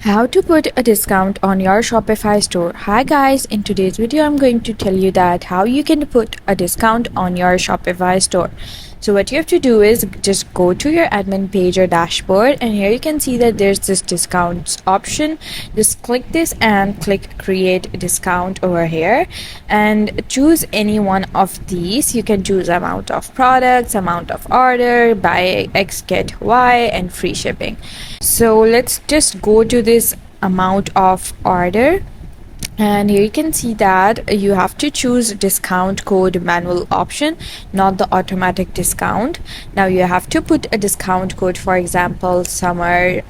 How to put a discount on your Shopify store. Hi guys, in today's video I'm going to tell you that how you can put a discount on your Shopify store. So what you have to do is just go to your admin page or dashboard, and here you can see that there's this discounts option. Just click this and click create discount over here and choose any one of these. You can choose amount of products, amount of order, buy X get Y, and free shipping. So let's just go to this amount of order, and here you can see that you have to choose discount code manual option, not the automatic discount. Now you have to put a discount code, for example summer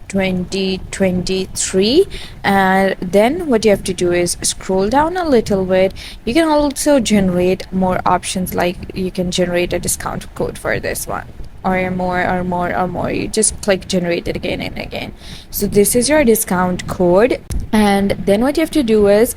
2023, and then what you have to do is scroll down a little bit. You can also generate more options, like you can generate a discount code for this one or more. You just click generate it again and again. So this is your discount code, and then what you have to do is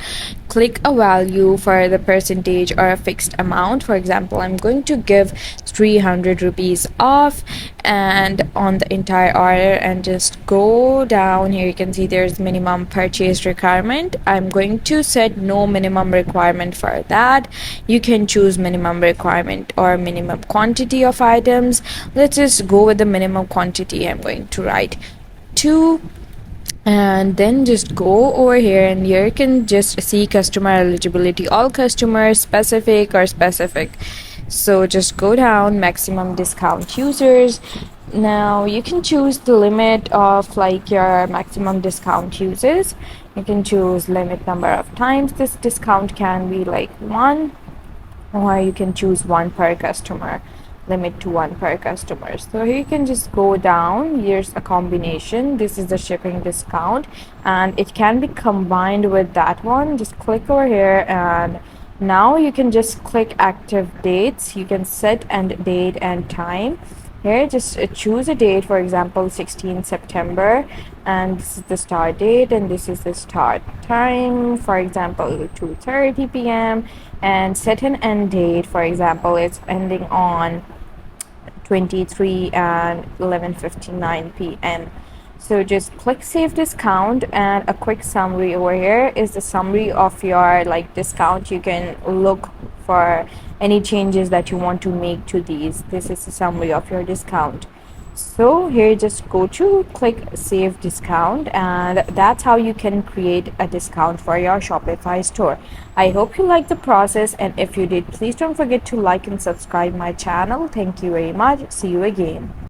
click a value for the percentage or a fixed amount. For example, I'm going to give 300 rupees off and on the entire order, and just go down. Here you can see there's minimum purchase requirement. I'm going to set no minimum requirement for that. You can choose minimum requirement or minimum quantity of items. Let's just go with the minimum quantity. I'm going to write 2, and then just go over here, and here you can just see customer eligibility, all customers, specific or specific. So just go down, maximum discount users. Now you can choose the limit of like your maximum discount users. You can choose limit number of times this discount can be, like 1, or you can choose 1 per customer, limit to 1 per customer. So here you can just go down. Here's a combination. This is the shipping discount, and it can be combined with that one. Just click over here, and now you can just click active dates. You can set and date and time. Here just choose a date, for example 16 September, and this is the start date and this is the start time, for example 2:30 p.m. and set an end date. For example, it's ending on 23 and 11:59 p.m. So just click save discount, and a quick summary over here is the summary of your like discount. You can look for any changes that you want to make to these. This is the summary of your discount. So here just go to click save discount, and that's how you can create a discount for your Shopify store. I hope you liked the process, and if you did, please don't forget to like and subscribe my channel. Thank you very much. See you again.